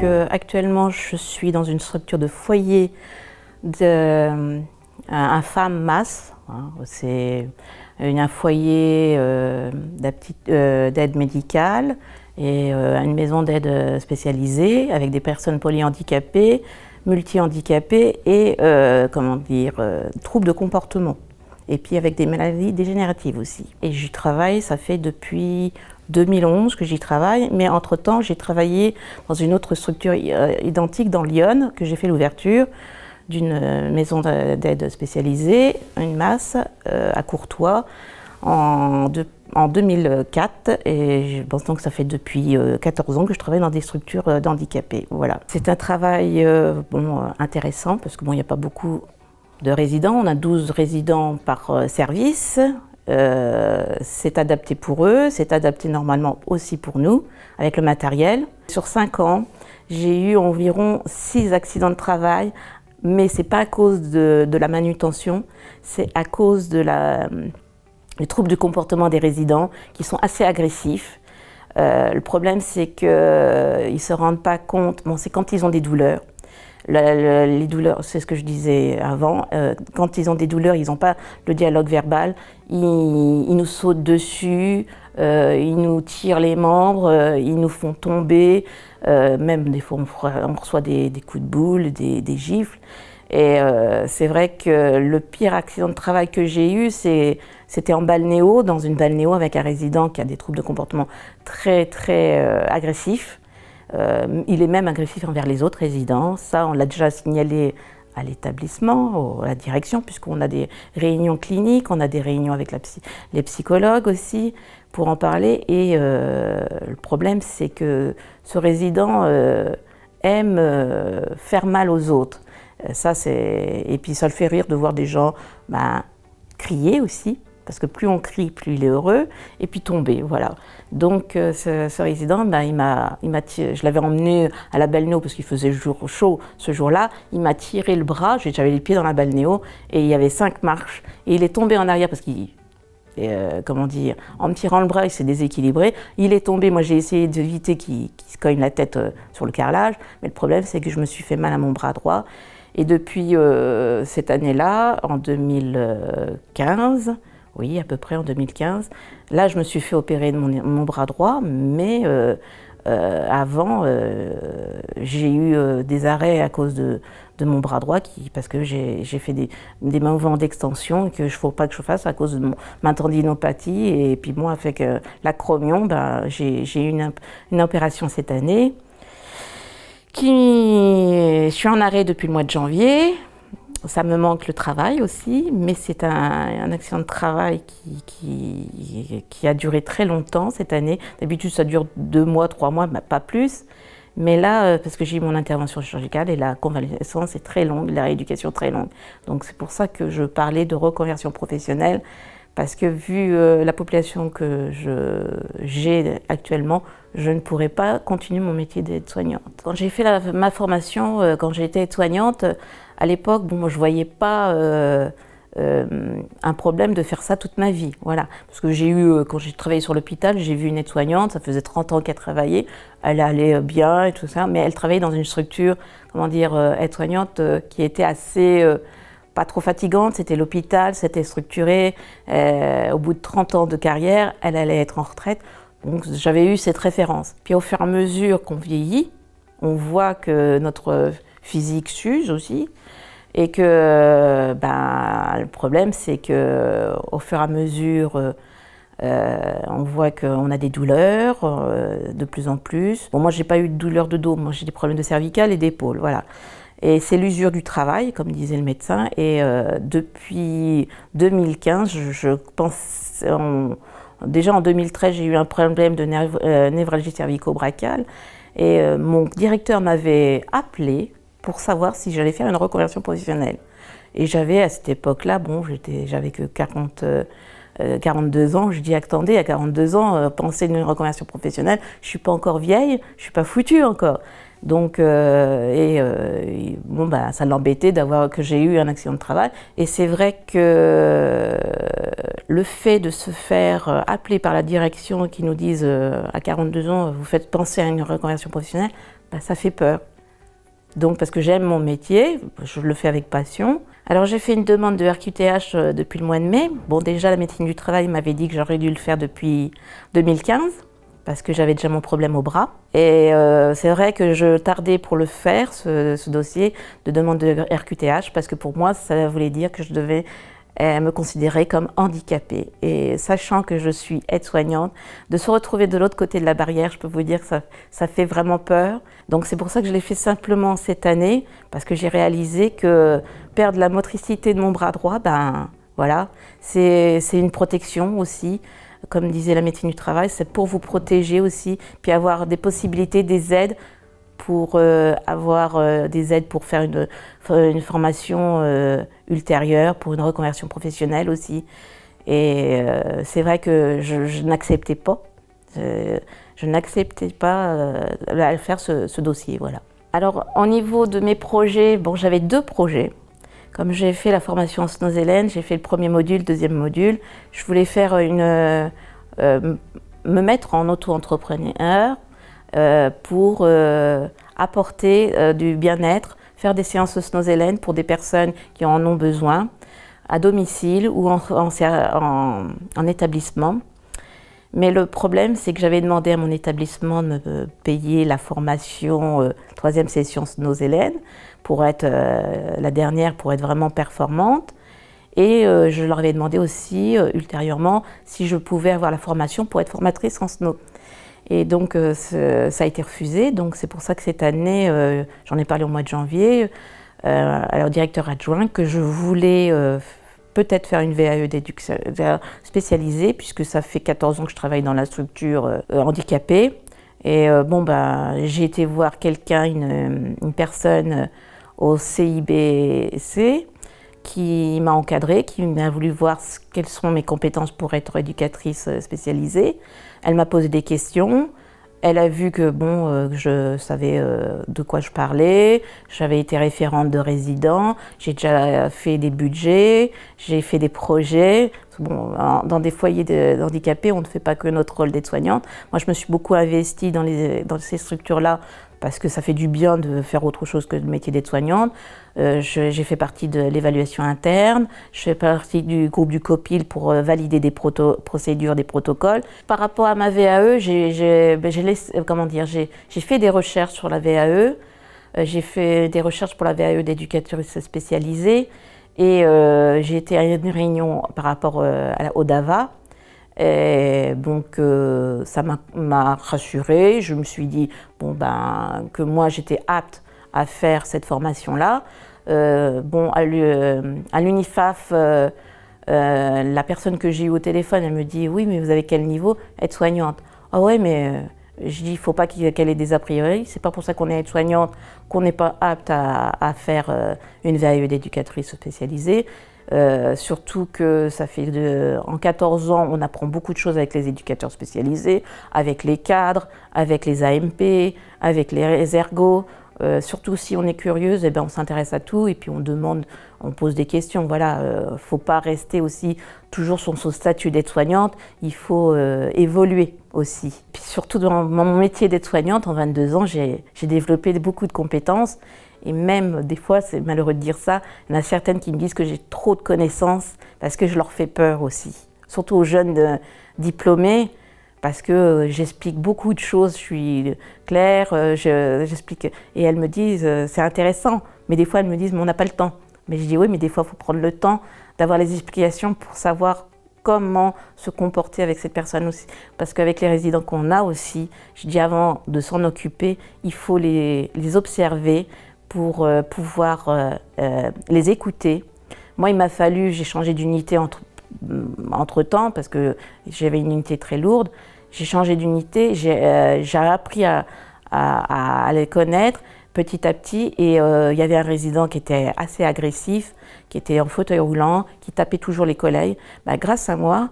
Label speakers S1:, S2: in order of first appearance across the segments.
S1: Actuellement, je suis dans une structure de foyer un femme MAS. C'est un foyer d'aide médicale et une maison d'aide spécialisée avec des personnes polyhandicapées, multi-handicapées et troubles de comportement. Et puis avec des maladies dégénératives aussi. Et j'y travaille, ça fait depuis 2011 que j'y travaille, mais entre-temps j'ai travaillé dans une autre structure identique dans Lyon, que j'ai fait l'ouverture d'une maison d'aide spécialisée, une MAS à Courtois, en 2004, et je pense donc que ça fait depuis 14 ans que je travaille dans des structures d'handicapés. Voilà. C'est un travail intéressant, parce qu'il n'y a pas beaucoup de résidents, on a 12 résidents par service. C'est adapté pour eux, c'est adapté normalement aussi pour nous, avec le matériel. Sur 5 ans, j'ai eu environ 6 accidents de travail, mais ce n'est pas à cause de la manutention, c'est à cause des troubles du comportement des résidents qui sont assez agressifs. Le problème, c'est qu'ils ne se rendent pas compte, c'est quand ils ont des douleurs. Les douleurs, c'est ce que je disais avant, quand ils ont des douleurs, ils n'ont pas le dialogue verbal, ils nous sautent dessus, ils nous tirent les membres, ils nous font tomber, même des fois on reçoit des coups de boule, des gifles. Et c'est vrai que le pire accident de travail que j'ai eu, c'était en balnéo, dans une balnéo avec un résident qui a des troubles de comportement très agressifs. Il est même agressif envers les autres résidents. Ça, on l'a déjà signalé à l'établissement, à la direction, puisqu'on a des réunions cliniques, on a des réunions avec les psychologues aussi pour en parler. Et le problème, c'est que ce résident aime faire mal aux autres. Et puis ça le fait rire de voir des gens crier aussi. Parce que plus on crie, plus il est heureux, et puis tomber, voilà. Donc ce résident, je l'avais emmené à la balnéo parce qu'il faisait jour chaud ce jour-là, il m'a tiré le bras, j'avais les pieds dans la balnéo, et il y avait 5 marches, et il est tombé en arrière parce qu'il, en me tirant le bras, il s'est déséquilibré, il est tombé, moi j'ai essayé d'éviter qu'il se cogne la tête sur le carrelage, mais le problème c'est que je me suis fait mal à mon bras droit, et depuis cette année-là, en 2015, oui, à peu près en 2015. Là, je me suis fait opérer de mon bras droit, mais avant, j'ai eu des arrêts à cause de mon bras droit, parce que j'ai fait des mouvements d'extension qu'il ne faut pas que je fasse à cause de ma tendinopathie. Et puis moi, avec l'acromion, j'ai eu une opération cette année. Je suis en arrêt depuis le mois de janvier. Ça me manque le travail aussi, mais c'est un accident de travail qui a duré très longtemps cette année. D'habitude, ça dure 2 mois, 3 mois, pas plus. Mais là, parce que j'ai eu mon intervention chirurgicale et la convalescence est très longue, la rééducation très longue. Donc c'est pour ça que je parlais de reconversion professionnelle, parce que vu la population que j'ai actuellement, je ne pourrais pas continuer mon métier d'aide-soignante. Quand j'ai fait ma formation, quand j'ai été aide-soignante, à l'époque, moi je ne voyais pas un problème de faire ça toute ma vie. Voilà. Parce que quand j'ai travaillé sur l'hôpital, j'ai vu une aide-soignante, ça faisait 30 ans qu'elle travaillait, elle allait bien et tout ça, mais elle travaillait dans une structure, aide-soignante qui était assez... pas trop fatigante, c'était l'hôpital, c'était structuré. Au bout de 30 ans de carrière, elle allait être en retraite. Donc j'avais eu cette référence. Puis au fur et à mesure qu'on vieillit, on voit que notre physique s'use aussi. Et que le problème, c'est qu'au fur et à mesure, on voit qu'on a des douleurs de plus en plus. Bon, moi, je n'ai pas eu de douleur de dos, moi j'ai des problèmes de cervicales et d'épaule, voilà. Et c'est l'usure du travail, comme disait le médecin. Et depuis 2015, je pense... déjà en 2013, j'ai eu un problème de névralgie cervico-brachiale. Et mon directeur m'avait appelé pour savoir si j'allais faire une reconversion professionnelle. Et j'avais à cette époque-là, j'avais que 42 ans, je dis attendez, à 42 ans, penser à une reconversion professionnelle, je ne suis pas encore vieille, je ne suis pas foutue encore. Donc, ça l'embêtait que j'ai eu un accident de travail. Et c'est vrai que le fait de se faire appeler par la direction qui nous disent à 42 ans, vous faites penser à une reconversion professionnelle, bah, ça fait peur. Donc parce que j'aime mon métier, je le fais avec passion. Alors j'ai fait une demande de RQTH depuis le mois de mai. Bon, déjà la médecine du travail m'avait dit que j'aurais dû le faire depuis 2015 parce que j'avais déjà mon problème au bras. Et c'est vrai que je tardais pour le faire, ce dossier de demande de RQTH, parce que pour moi ça voulait dire que je devais me considérer comme handicapée. Et sachant que je suis aide-soignante, de se retrouver de l'autre côté de la barrière, je peux vous dire que ça fait vraiment peur. Donc c'est pour ça que je l'ai fait simplement cette année, parce que j'ai réalisé que perdre la motricité de mon bras droit, ben voilà, c'est une protection aussi. Comme disait la médecine du travail, c'est pour vous protéger aussi, puis avoir des possibilités, des aides pour avoir des aides pour faire une formation ultérieure, pour une reconversion professionnelle aussi. Et c'est vrai que je n'acceptais pas, je n'acceptais pas à faire ce dossier, voilà. Alors, au niveau de mes projets, bon, j'avais 2 projets. Comme j'ai fait la formation en Snows-Hélène, j'ai fait le premier module, deuxième module. Je voulais faire me mettre en auto-entrepreneur pour apporter du bien-être, faire des séances de Snows-Hélène pour des personnes qui en ont besoin, à domicile ou en établissement. Mais le problème, c'est que j'avais demandé à mon établissement de me payer la formation 3e session Snows-Hélène pour être la dernière, pour être vraiment performante. Et je leur avais demandé aussi ultérieurement si je pouvais avoir la formation pour être formatrice en snow. Et donc ça a été refusé. Donc c'est pour ça que cette année, j'en ai parlé au mois de janvier, au directeur adjoint, que je voulais peut-être faire une VAE d'éducation spécialisée, puisque ça fait 14 ans que je travaille dans la structure handicapée. Et j'ai été voir quelqu'un, une personne au CIBC, qui m'a encadrée, qui m'a voulu voir quelles sont mes compétences pour être éducatrice spécialisée. Elle m'a posé des questions. Elle a vu que je savais de quoi je parlais. J'avais été référente de résident. J'ai déjà fait des budgets. J'ai fait des projets. Bon, dans des foyers d'handicapés, on ne fait pas que notre rôle d'aide-soignante. Moi, je me suis beaucoup investie dans ces structures-là parce que ça fait du bien de faire autre chose que le métier d'aide-soignante. J'ai fait partie de l'évaluation interne, je fais partie du groupe du COPIL pour valider des procédures, des protocoles. Par rapport à ma VAE, j'ai fait des recherches sur la VAE, j'ai fait des recherches pour la VAE d'éducatrice spécialisée et j'ai été à une réunion par rapport au DAVA. Et donc ça m'a rassurée, je me suis dit que moi j'étais apte à faire cette formation-là. À l'UNIFAF, la personne que j'ai eue au téléphone, elle me dit « Oui, mais vous avez quel niveau? Aide-soignante. » Ah ouais, mais je dis « Il ne faut pas qu'elle ait des a priori, c'est pas pour ça qu'on est aide-soignante qu'on n'est pas apte à faire une VAE d'éducatrice spécialisée. » Surtout que ça fait en 14 ans, on apprend beaucoup de choses avec les éducateurs spécialisés, avec les cadres, avec les AMP, avec les ergos. Surtout si on est curieuse, on s'intéresse à tout et puis on pose des questions. Voilà, faut pas rester aussi toujours sur son statut d'aide-soignante, il faut évoluer aussi. Puis surtout dans mon métier d'aide-soignante, en 22 ans, j'ai développé beaucoup de compétences. Et même, des fois, c'est malheureux de dire ça, il y en a certaines qui me disent que j'ai trop de connaissances parce que je leur fais peur aussi. Surtout aux jeunes diplômés, parce que j'explique beaucoup de choses, je suis claire, j'explique. Et elles me disent, c'est intéressant, mais des fois elles me disent, mais on n'a pas le temps. Mais je dis, oui, mais des fois il faut prendre le temps d'avoir les explications pour savoir comment se comporter avec cette personne aussi. Parce qu'avec les résidents qu'on a aussi, je dis avant de s'en occuper, il faut les observer, pour pouvoir les écouter. Moi, il m'a fallu, j'ai changé d'unité entre-temps parce que j'avais une unité très lourde. J'ai changé d'unité, j'ai appris à les connaître petit à petit et il y avait un résident qui était assez agressif, qui était en fauteuil roulant, qui tapait toujours les collègues. Grâce à moi,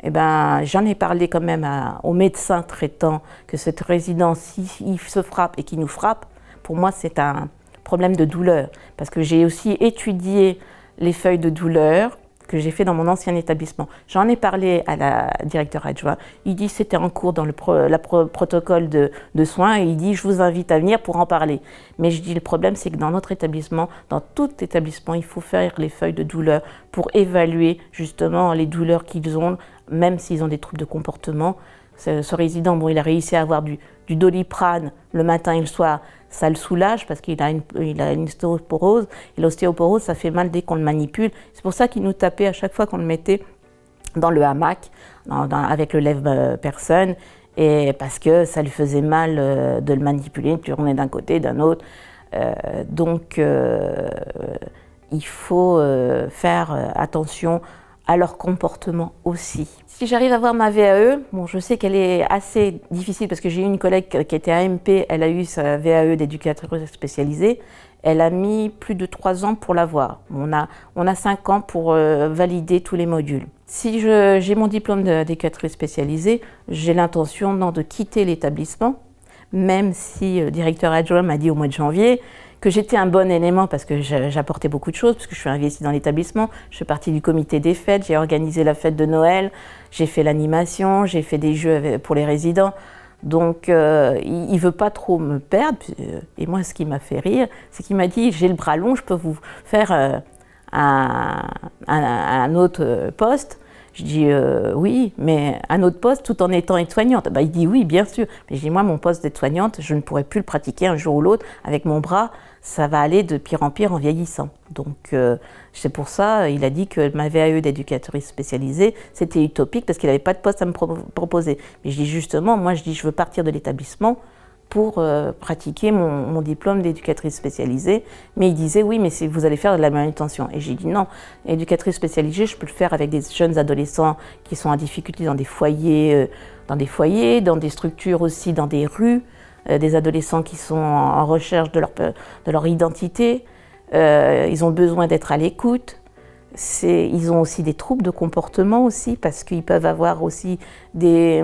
S1: j'en ai parlé quand même au médecin traitant que cet résident, s'il se frappe et qu'il nous frappe, pour moi, c'est un problème de douleur, parce que j'ai aussi étudié les feuilles de douleur que j'ai fait dans mon ancien établissement. J'en ai parlé à la directeur adjoint. Il dit c'était en cours dans le protocole de soins et il dit je vous invite à venir pour en parler. Mais je dis le problème c'est que dans notre établissement, dans tout établissement, il faut faire les feuilles de douleur pour évaluer justement les douleurs qu'ils ont, même s'ils ont des troubles de comportement. Ce résident, bon, il a réussi à avoir du Doliprane le matin et le soir, ça le soulage parce qu'il a une ostéoporose. Et l'ostéoporose, ça fait mal dès qu'on le manipule. C'est pour ça qu'il nous tapait à chaque fois qu'on le mettait dans le hamac, avec le lève-personne, et parce que ça lui faisait mal de le manipuler, puis on est d'un côté, d'un autre. Donc, il faut faire attention à leur comportement aussi. Si j'arrive à avoir ma VAE, bon, je sais qu'elle est assez difficile parce que j'ai eu une collègue qui était AMP, elle a eu sa VAE d'éducatrice spécialisée, elle a mis plus de 3 ans pour l'avoir. On a 5 ans pour valider tous les modules. Si j'ai mon diplôme d'éducatrice spécialisée, j'ai l'intention de quitter l'établissement, même si le directeur adjoint m'a dit au mois de janvier que j'étais un bon élément parce que j'apportais beaucoup de choses, parce que je suis investie dans l'établissement, je fais partie du comité des fêtes, j'ai organisé la fête de Noël, j'ai fait l'animation, j'ai fait des jeux pour les résidents. Donc il ne veut pas trop me perdre. Et moi, ce qui m'a fait rire, c'est qu'il m'a dit « j'ai le bras long, je peux vous faire un autre poste ». Je dis oui, mais un autre poste tout en étant aide-soignante. Il dit oui, bien sûr. Mais je dis moi, mon poste d'aide-soignante, je ne pourrais plus le pratiquer un jour ou l'autre avec mon bras. Ça va aller de pire en pire en vieillissant. Donc c'est pour ça, il a dit que ma VAE d'éducatrice spécialisée, c'était utopique parce qu'il n'avait pas de poste à me proposer. Mais je dis justement, moi je dis je veux partir de l'établissement pour pratiquer mon diplôme d'éducatrice spécialisée. Mais il disait, oui, mais vous allez faire de la manutention. Et j'ai dit non, éducatrice spécialisée, je peux le faire avec des jeunes adolescents qui sont en difficulté dans des foyers, dans des structures aussi, dans des rues, des adolescents qui sont en recherche de leur identité. Ils ont besoin d'être à l'écoute. Ils ont aussi des troubles de comportement aussi, parce qu'ils peuvent avoir aussi des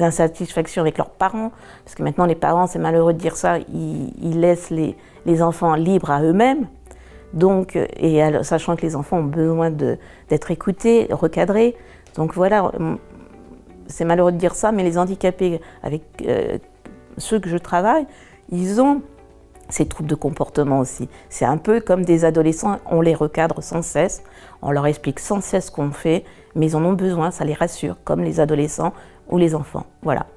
S1: insatisfactions avec leurs parents, parce que maintenant les parents, c'est malheureux de dire ça, ils laissent les enfants libres à eux-mêmes. Donc, sachant que les enfants ont besoin d'être écoutés, recadrés. Donc voilà, c'est malheureux de dire ça, mais les handicapés avec ceux que je travaille, ils ont ces troubles de comportement aussi. C'est un peu comme des adolescents, on les recadre sans cesse, on leur explique sans cesse ce qu'on fait, mais ils en ont besoin, ça les rassure, comme les adolescents ou les enfants. Voilà.